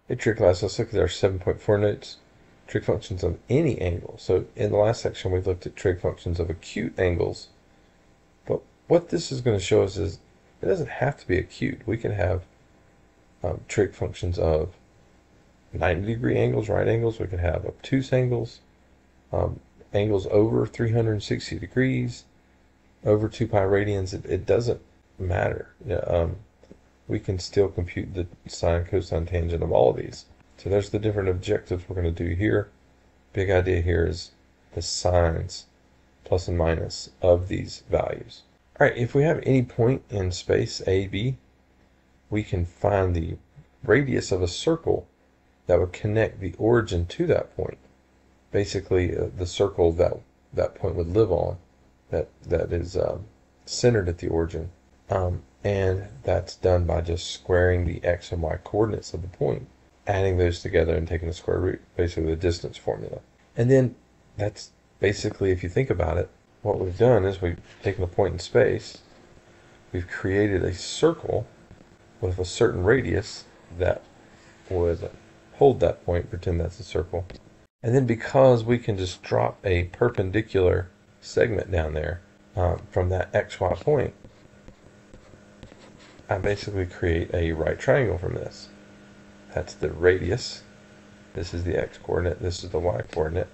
Hey trig class, let's look at our 7.4 notes. Trig functions of any angle. So in the last section we looked at trig functions of acute angles. But what this is going to show us is it doesn't have to be acute. We can have trig functions of 90-degree angles, right angles. We can have obtuse angles, angles over 360 degrees, over 2 pi radians. It doesn't matter. We can still compute the sine, cosine, tangent of all of these. So there's the different objectives we're going to do here. Big idea here is the signs, plus and minus, of these values. Alright, if we have any point in space A, B, we can find the radius of a circle that would connect the origin to that point. Basically, the circle that that point would live on, that is centered at the origin. And that's done by just squaring the x and y coordinates of the point, adding those together and taking the square root, basically the distance formula. And then that's basically, if you think about it, what we've done is we've taken a point in space, we've created a circle with a certain radius that would hold that point, pretend that's a circle. And then because we can just drop a perpendicular segment down there from that xy point, I basically create a right triangle from this. That's the radius. This is the x-coordinate. This is the y-coordinate.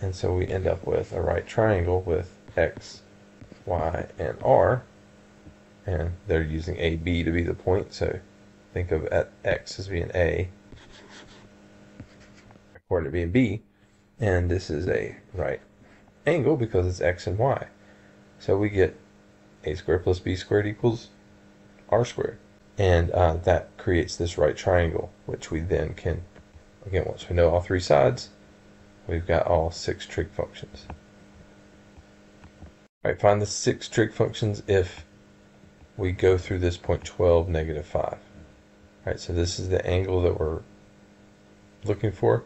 And so we end up with a right triangle with x, y, and r. And they're using AB to be the point, so think of x as being A, coordinate being B, and this is a right angle because it's x and y. So we get a squared plus b squared equals r squared, and that creates this right triangle, which we then can, again, once we know all three sides, we've got all 6 trig functions. Alright, find the 6 trig functions if we go through this point 12, negative 5. Alright, so this is the angle that we're looking for.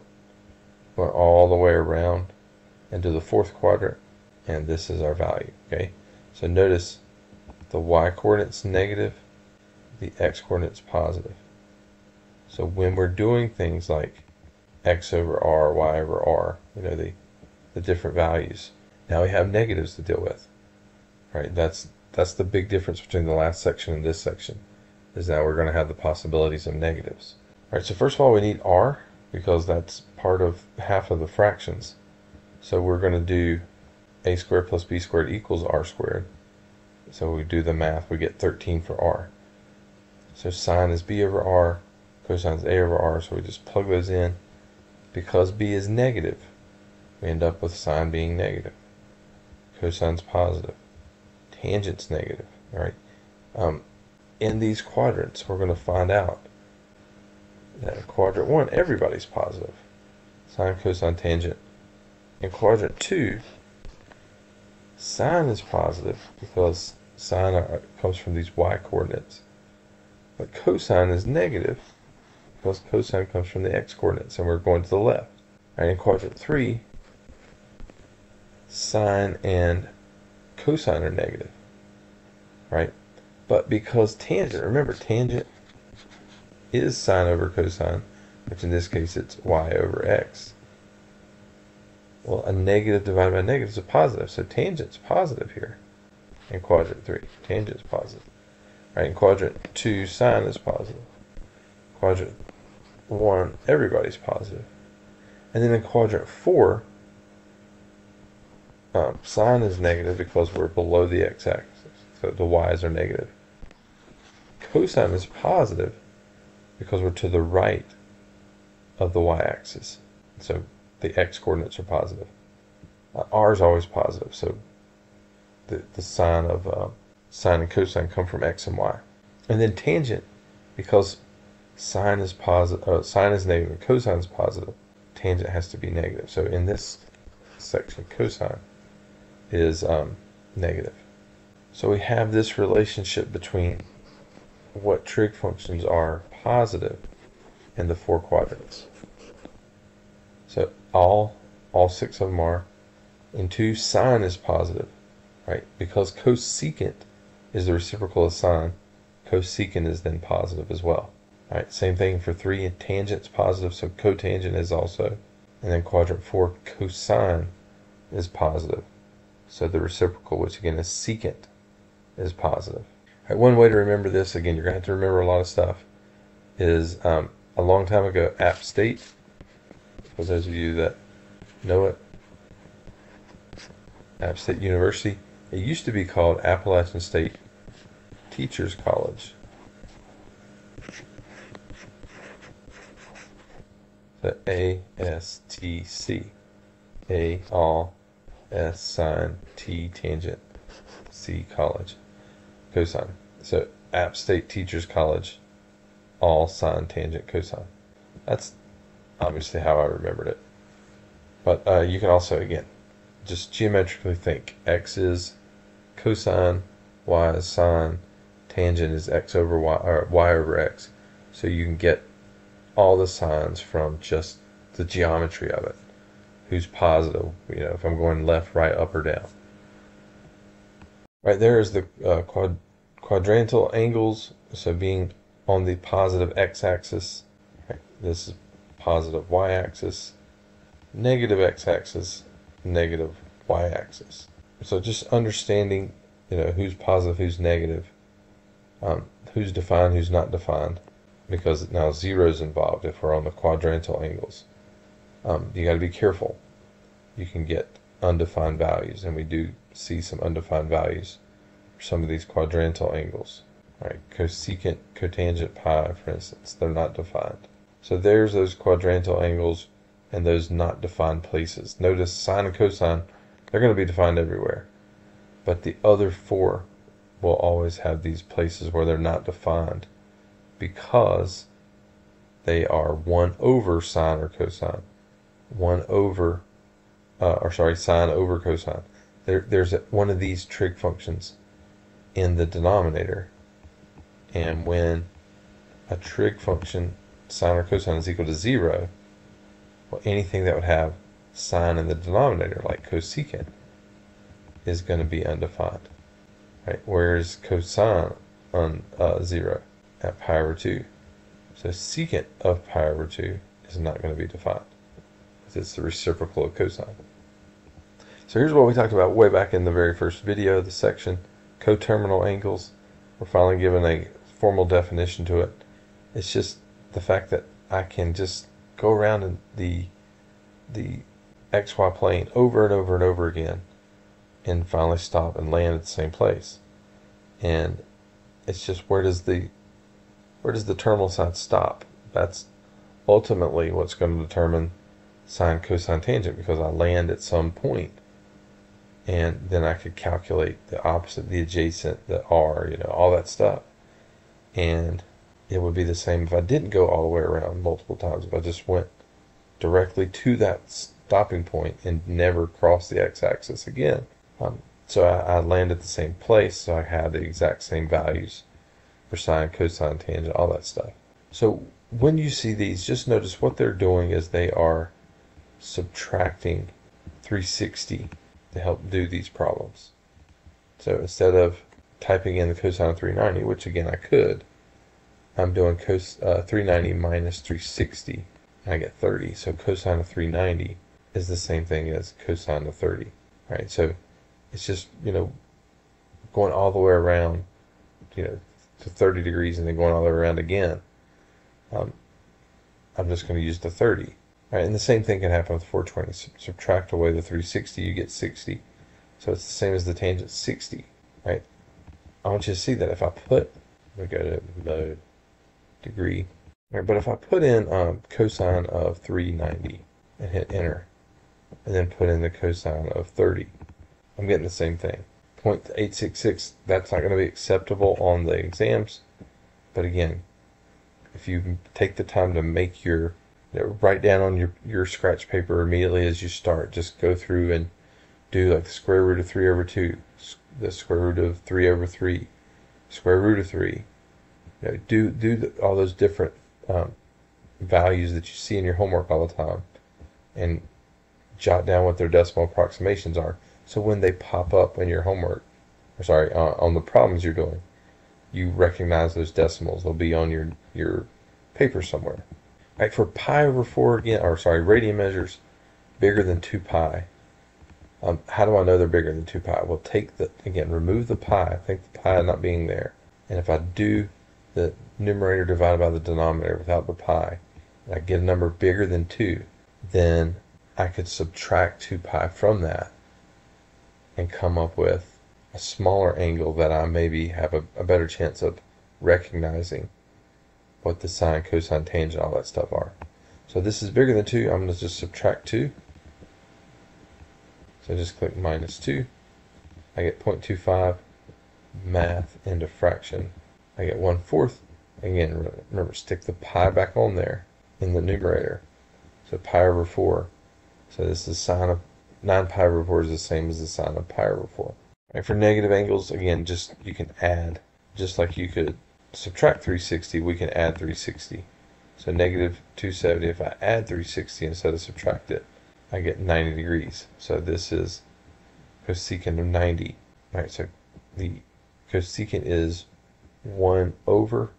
Going all the way around into the 4th quadrant, and this is our value. Okay, so notice the y-coordinate's negative, the x-coordinate's positive. So when we're doing things like x over r, y over r, you know, the different values, now we have negatives to deal with. Right? That's the big difference between the last section and this section, is now we're going to have the possibilities of negatives. Alright, so first of all we need r, because that's part of half of the fractions. So we're going to do a squared plus b squared equals r squared. So we do the math, we get 13 for r. So sine is b over r, cosine is a over r, so we just plug those in. Because b is negative, we end up with sine being negative. Cosine's positive. Tangent's negative. Alright. In these quadrants, we're going to find out that in quadrant 1, everybody's positive. Sine, cosine, tangent. In quadrant 2, sine is positive because sine comes from these y-coordinates. But cosine is negative because cosine comes from the x-coordinates, and we're going to the left. Right, in quadrant 3, sine and cosine are negative. Right? But because tangent, remember, tangent is sine over cosine, which in this case it's y over x. Well, a negative divided by a negative is a positive, so tangent's positive here in quadrant 3. Tangent's positive. Right, in quadrant 2, sine is positive. Quadrant 1, everybody's positive. And then in quadrant 4, sine is negative because we're below the x-axis, so the y's are negative. Cosine is positive because we're to the right of the y-axis, so the x-coordinates are positive. R is always positive, so the sign of sine and cosine come from x and y. And then tangent, because sine is positive, sine is negative, and cosine is positive, tangent has to be negative. So in this section, cosine is negative. So we have this relationship between what trig functions are positive in the 4 quadrants. So all 6 of them are. In 2, sine is positive, right? Because cosecant is the reciprocal of sine, cosecant is then positive as well. All right, same thing for 3, and tangent's positive, so cotangent is also. And then quadrant 4, cosine is positive. So the reciprocal, which again is secant, is positive. All right, one way to remember this, again, you're going to have to remember a lot of stuff, is a long time ago, App State, for those of you that know it, App State University, it used to be called Appalachian State Teachers College. The ASTC. A, all, S, sine, T, tangent, C, college, cosine. So App State Teachers College, all, sine, tangent, cosine. That's obviously how I remembered it. But you can also, again, just geometrically think. X is cosine, Y is sine, tangent is X over Y, or Y over X. So you can get all the signs from just the geometry of it. Who's positive, if I'm going left, right, up, or down. Right there is the quadrantal angles, so being on the positive x-axis, right, this is positive y-axis, negative x-axis, negative y-axis. So just understanding, who's positive, who's negative, who's defined, who's not defined, because now zero is involved if we're on the quadrantal angles. You got to be careful. You can get undefined values, and we do see some undefined values for some of these quadrantal angles. All right, cosecant, cotangent, pi, for instance, they're not defined. So there's those quadrantal angles and those not defined places. Notice sine and cosine, they're going to be defined everywhere. But the other 4 will always have these places where they're not defined because they are 1 over sine or cosine. 1 over, sine over cosine. There's one of these trig functions in the denominator. And when a trig function, sine or cosine, is equal to 0, well, anything that would have sine in the denominator, like cosecant, is going to be undefined. Right? Whereas cosine on 0 at pi over 2. So secant of pi over 2 is not going to be defined. It's the reciprocal of cosine. So here's what we talked about way back in the very first video, the section, coterminal angles. We're finally given a formal definition to it. It's just the fact that I can just go around in the XY plane over and over and over again and finally stop and land at the same place. And it's just where does the terminal side stop? That's ultimately what's going to determine sine, cosine, tangent, because I land at some point, and then I could calculate the opposite, the adjacent, the r, all that stuff. And it would be the same if I didn't go all the way around multiple times, if I just went directly to that stopping point and never crossed the x-axis again. So I land at the same place, so I have the exact same values for sine, cosine, tangent, all that stuff. So when you see these, just notice what they're doing is they are subtracting 360 to help do these problems. So instead of typing in the cosine of 390, which again I could, I'm doing 390 minus 360, and I get 30. So cosine of 390 is the same thing as cosine of 30. All right, so it's just, going all the way around, to 30 degrees and then going all the way around again. I'm just going to use the 30. All right, and the same thing can happen with 420. Subtract away the 360, you get 60. So it's the same as the tangent, 60. Right? I want you to see that if I put, we go to mode, degree. All right, but if I put in cosine of 390 and hit enter, and then put in the cosine of 30, I'm getting the same thing. 0.866, that's not going to be acceptable on the exams. But again, if you take the time to make your, write down on your scratch paper immediately as you start, just go through and do like the square root of 3 over 2, the square root of 3 over 3, square root of 3. Do all those different values that you see in your homework all the time, and jot down what their decimal approximations are. So when they pop up in your homework, on the problems you're doing, you recognize those decimals. They'll be on your paper somewhere. All right, for pi over 4 again, or sorry, radian measures bigger than 2 pi. How do I know they're bigger than 2 pi? Well, remove the pi, think the pi not being there. And if I do the numerator divided by the denominator without the pi, and I get a number bigger than 2, then I could subtract 2 pi from that and come up with a smaller angle that I maybe have a better chance of recognizing what the sine, cosine, tangent, all that stuff are. So this is bigger than 2. I'm going to just subtract 2. So I just click minus 2. I get 0.25. Math into fraction. I get 1/4. Again, remember, stick the pi back on there in the numerator. So pi over 4. So this is sine of 9 pi over 4 is the same as the sine of pi over 4. Right, for negative angles, again, you can add. Just like you could subtract 360, we can add 360. So negative 270, if I add 360 instead of subtract it, I get 90 degrees. So this is cosecant of 90. All right, so the cosecant is 1 over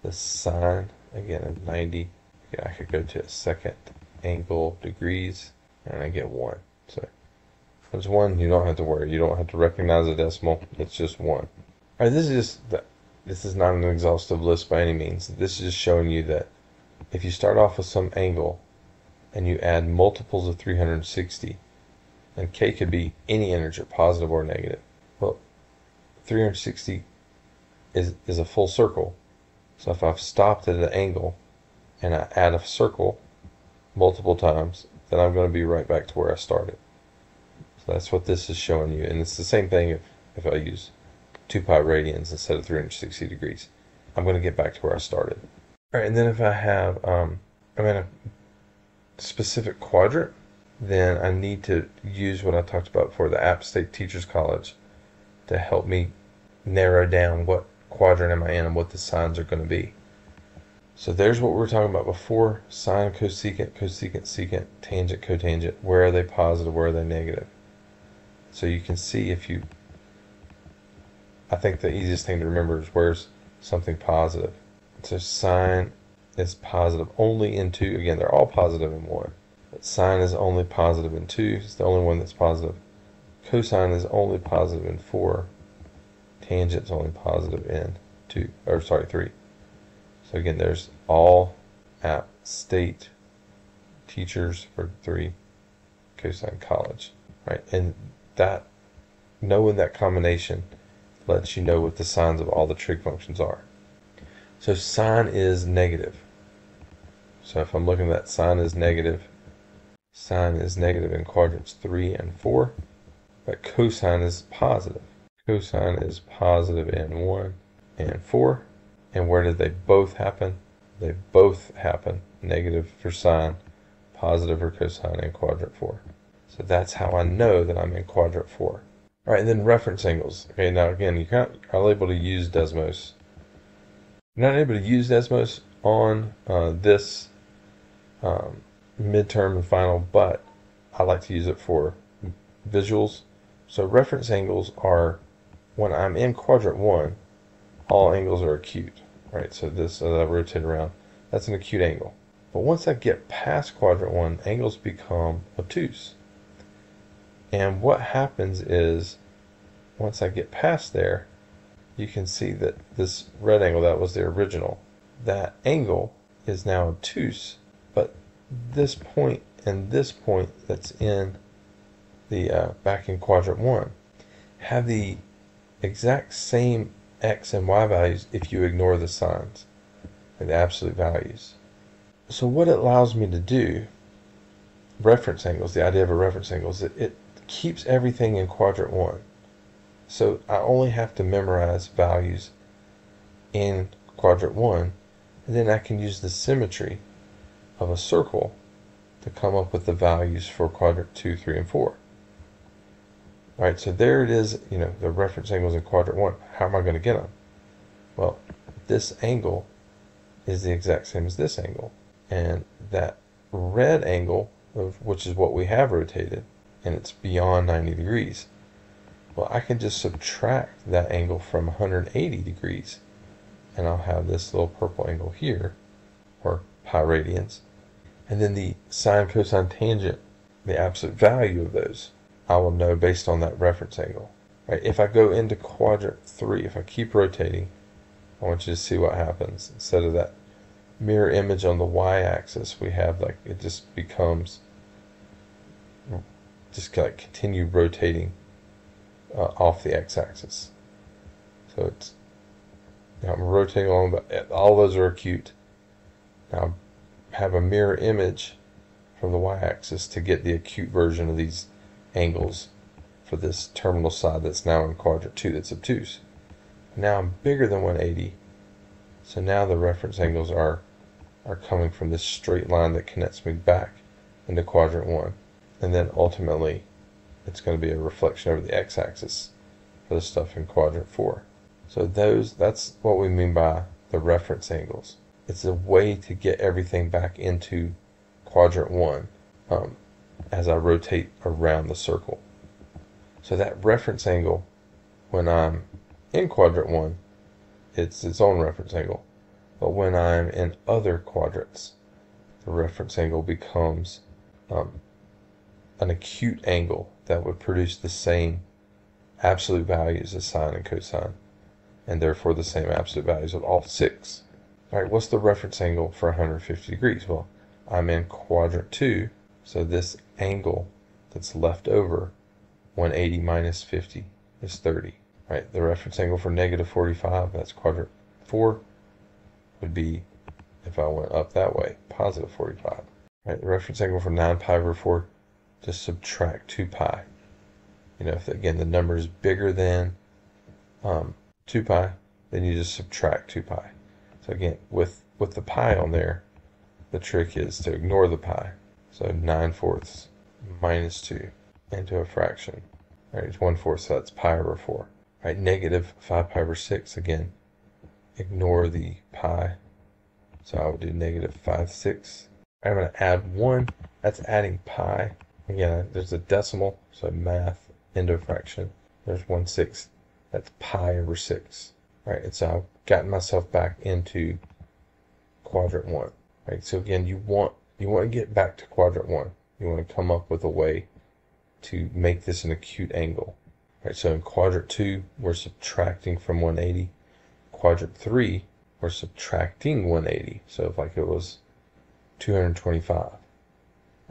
the sine, again, of 90. Again, I could go to a second angle degrees, and I get 1. So there's 1, you don't have to worry. You don't have to recognize a decimal. It's just 1. All right, this is not an exhaustive list by any means. This is just showing you that if you start off with some angle and you add multiples of 360, and k could be any integer, positive or negative. Well, 360 is a full circle. So if I've stopped at an angle and I add a circle multiple times, then I'm going to be right back to where I started. So that's what this is showing you. And it's the same thing if I use 2 pi radians instead of 360 degrees. I'm going to get back to where I started. All right, and then if I have I'm in a specific quadrant, then I need to use what I talked about before, the App State Teachers College, to help me narrow down what quadrant am I in and what the signs are going to be. So there's what we were talking about before: sine, cosecant, cosecant, secant, tangent, cotangent. Where are they positive? Where are they negative? So you can see I think the easiest thing to remember is where's something positive. So sine is positive only in 2. Again, they're all positive in 1. But sine is only positive in 2. It's the only one that's positive. Cosine is only positive in 4. Tangent is only positive in 3. So again, there's all App State Teachers for 3 Cosine College, right? And that, knowing that combination lets you know what the signs of all the trig functions are. So sine is negative. So if I'm looking at that, sine is negative in quadrants 3 and 4, but cosine is positive. Cosine is positive in 1 and 4. And where did they both happen? They both happen. Negative for sine, positive for cosine in quadrant 4. So that's how I know that I'm in quadrant 4. All right, and then reference angles. Okay, now again, you're not able to use Desmos. You're not able to use Desmos on this midterm and final, but I like to use it for visuals. So reference angles are, when I'm in quadrant 1, all angles are acute, right? So this, as I rotate around, that's an acute angle. But once I get past quadrant 1, angles become obtuse. And what happens is, once I get past there, you can see that this red angle, that was the original, that angle is now obtuse, but this point and this point that's in the back in quadrant 1 have the exact same x and y values if you ignore the signs and the absolute values. So what it allows me to do, reference angles, the idea of a reference angle, is it keeps everything in quadrant 1. So I only have to memorize values in quadrant 1, and then I can use the symmetry of a circle to come up with the values for quadrant 2, 3, and 4. Alright, so there it is, the reference angles in quadrant 1. How am I going to get them? Well, this angle is the exact same as this angle. And that red angle, which is what we have rotated, and it's beyond 90 degrees. Well, I can just subtract that angle from 180 degrees, and I'll have this little purple angle here, or pi radians. And then the sine, cosine, tangent, the absolute value of those, I will know based on that reference angle. Right? If I go into quadrant 3, if I keep rotating, I want you to see what happens. Instead of that mirror image on the y-axis, we have like, it just becomes, just like continue rotating off the x-axis. So it's, I'm rotating along, but all those are acute. Now I have a mirror image from the y-axis to get the acute version of these angles for this terminal side that's now in quadrant 2 that's obtuse. Now I'm bigger than 180, so now the reference angles are coming from this straight line that connects me back into quadrant 1. And then ultimately it's going to be a reflection over the x-axis for the stuff in quadrant 4. So that's what we mean by the reference angles. It's a way to get everything back into quadrant 1 as I rotate around the circle. So that reference angle, when I'm in quadrant 1, it's its own reference angle. But when I'm in other quadrants, the reference angle becomes an acute angle that would produce the same absolute values as sine and cosine, and therefore the same absolute values of all 6. All right, what's the reference angle for 150 degrees? Well, I'm in quadrant 2, so this angle that's left over, 180 minus 50, is 30. Right, the reference angle for negative 45, that's quadrant 4, would be, if I went up that way, positive 45. Right, the reference angle for 9 pi over 4, just subtract 2 pi. You know, if again the number is bigger than 2 pi, then you just subtract 2 pi. So again, with the pi on there, the trick is to ignore the pi. So 9/4 minus 2 into a fraction. Right, it's 1/4, so that's pi over 4. Right, negative 5 pi over 6, again, ignore the pi. So I would do negative 5/6. I'm going to add 1, that's adding pi. Again, there's a decimal, so math into a fraction. There's 1/6, that's pi over 6. Right, and so I've gotten myself back into quadrant 1. Right, so again, you want to get back to quadrant 1. You want to come up with a way to make this an acute angle. Right, so in quadrant 2, we're subtracting from 180. Quadrant 3, we're subtracting 180. So if like it was 225,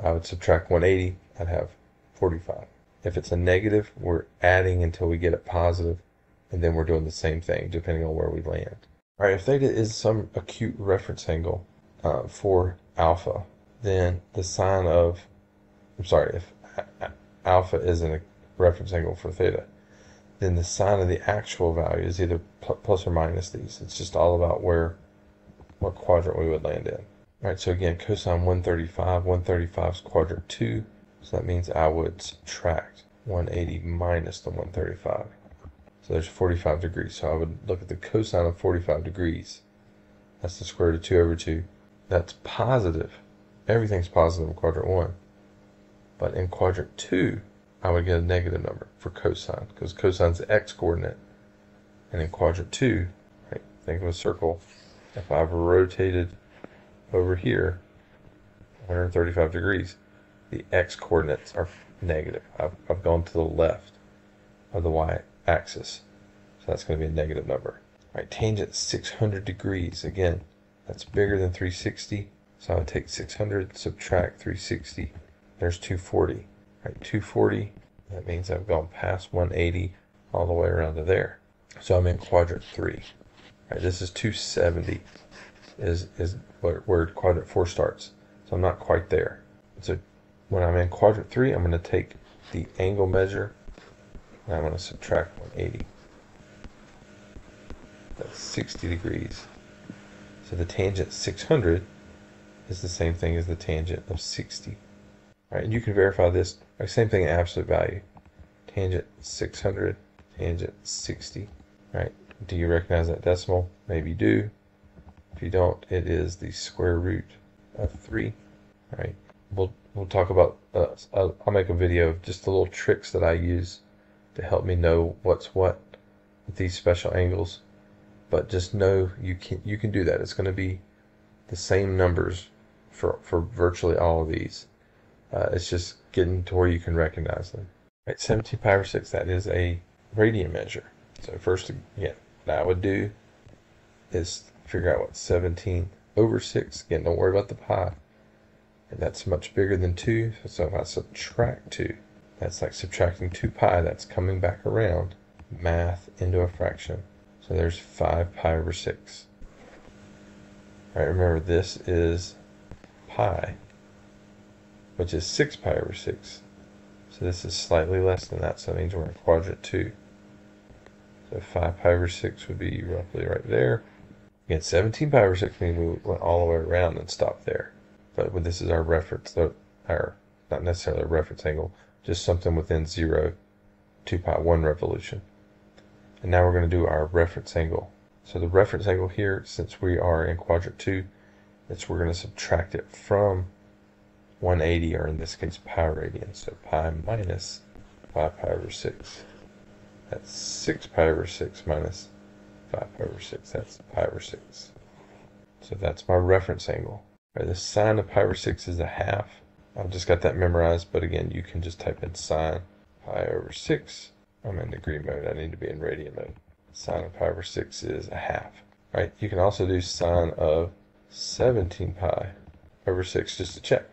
I would subtract 180, I'd have 45. If it's a negative, we're adding until we get it positive, and then we're doing the same thing depending on where we land. All right, if theta is some acute reference angle for alpha, then the sine of, if alpha is a reference angle for theta, then the sine of the actual value is either plus or minus these. It's just all about what quadrant we would land in. All right, so again, cosine 135. 135 is quadrant 2, so that means I would subtract 180 minus the 135. So there's 45 degrees. So I would look at the cosine of 45 degrees. That's the square root of 2 over 2. That's positive. Everything's positive in quadrant 1. But in quadrant 2, I would get a negative number for cosine, because cosine's the x-coordinate. And in quadrant 2, right, think of a circle. If I've rotated over here 135 degrees, the x-coordinates are negative. I've gone to the left of the y-axis, so that's going to be a negative number. All right, tangent 600 degrees. Again, that's bigger than 360, so I would take 600, subtract 360. There's 240. Right, 240, that means I've gone past 180 all the way around to there. So I'm in quadrant 3. Right, this is 270 is where quadrant 4 starts. So I'm not quite there. So when I'm in quadrant 3, I'm going to take the angle measure and I'm going to subtract 180. That's 60 degrees. So the tangent 600 is the same thing as the tangent of 60. All right, and you can verify this. Same thing in absolute value. Tangent 600, tangent 60. All right, do you recognize that decimal? Maybe you do. If you don't, it is the square root of 3. All right, we'll talk about. I'll make a video of just the little tricks that I use to help me know what's what with these special angles. But just know you can do that. It's going to be the same numbers for virtually all of these. It's just getting to where you can recognize them. Right, 17 pi over 6, that is a radian measure. So first, again, what I would do is figure out what 17 over 6, again, don't worry about the pi, and that's much bigger than 2, so if I subtract 2, that's like subtracting 2 pi, that's coming back around, math into a fraction. So there's 5 pi over 6. All right, remember this is pi, which is 6 pi over 6. So this is slightly less than that, so that means we're in quadrant 2. So 5 pi over 6 would be roughly right there. Again, 17 pi over 6 means we went all the way around and stopped there. But this is our reference, not necessarily a reference angle, just something within 0, 2 pi, 1 revolution. And now we're going to do our reference angle. So the reference angle here, since we are in quadrant 2, we're going to subtract it from 180, or in this case pi radians. So pi minus 5 pi over 6. That's 6 pi over 6 minus 5 pi over 6. That's pi over 6. So that's my reference angle. Right, the sine of pi over 6 is a half. I've just got that memorized, but again, you can just type in sine pi over 6. I'm in degree mode. I need to be in radian mode. Sine of pi over 6 is a half. Right, you can also do sine of 17 pi over 6 just to check.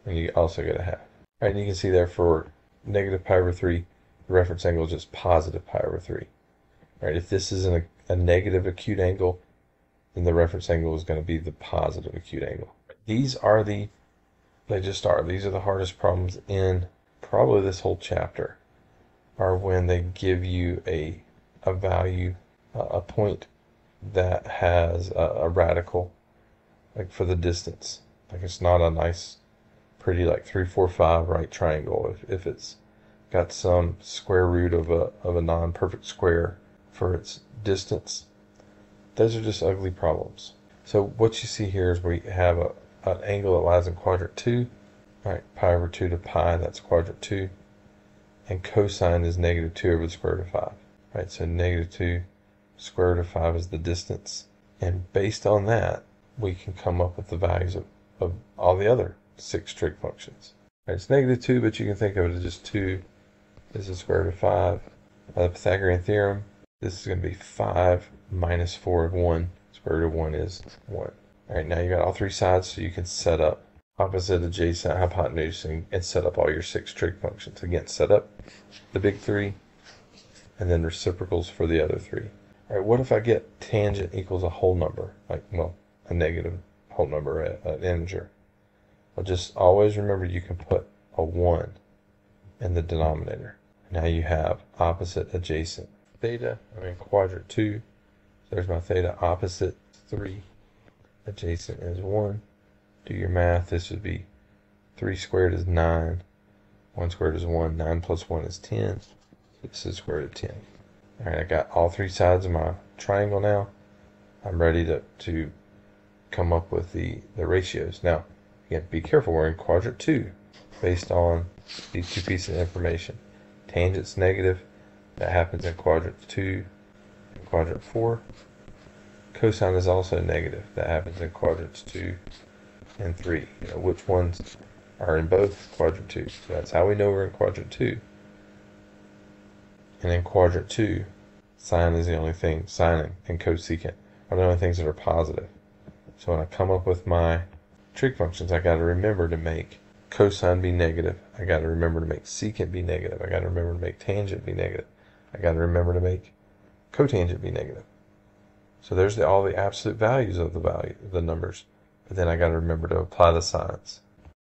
And you also get a half. Right, and you can see there for negative pi over 3, the reference angle is just positive pi over 3. Right, if this is a negative acute angle, then the reference angle is going to be the positive acute angle. These are these are the hardest problems in probably this whole chapter, are when they give you a value, a point that has a radical, like for the distance. Like it's not a nice, pretty like 3, 4, 5 right triangle. If it's got some square root of a non-perfect square for its distance, those are just ugly problems. So what you see here is we have an angle that lies in quadrant 2. Right, pi over 2 to pi, that's quadrant 2. And cosine is negative 2 over the square root of 5. Right, so negative 2 square root of 5 is the distance. And based on that, we can come up with the values of all the other 6 trig functions. Right, it's negative 2, but you can think of it as just 2 is the square root of 5. By the Pythagorean theorem, this is going to be 5 minus 4 of 1. Square root of 1 is 1. All right, now you got all 3 sides, so you can set up opposite, adjacent, hypotenuse, and set up all your 6 trig functions. Again, set up the big 3, and then reciprocals for the other 3. All right, what if I get tangent equals a whole number, like, well, a negative whole number, an integer? Well, just always remember you can put a 1 in the denominator. Now you have opposite, adjacent. Theta, I'm in quadrant 2, so there's my theta. Opposite 3, adjacent is 1. Do your math. This would be 3 squared is 9, 1 squared is 1, 9 plus 1 is 10. This is square root of 10. All right, I got all 3 sides of my triangle now. I'm ready to come up with the ratios. Now, again, be careful. We're in quadrant 2 based on these 2 pieces of information. Tangent's negative. That happens in quadrant 2 and quadrant 4. Cosine is also negative. That happens in quadrants 2 and 3. You know, which ones are in both? Quadrant 2. So that's how we know we're in quadrant 2. And in quadrant 2, sine is the only thing, sine and cosecant are the only things that are positive. So when I come up with my trig functions, I got to remember to make cosine be negative. I got to remember to make secant be negative. I got to remember to make tangent be negative. I got to remember to make cotangent be negative. So there's all the absolute values of the numbers. But then I got to remember to apply the signs.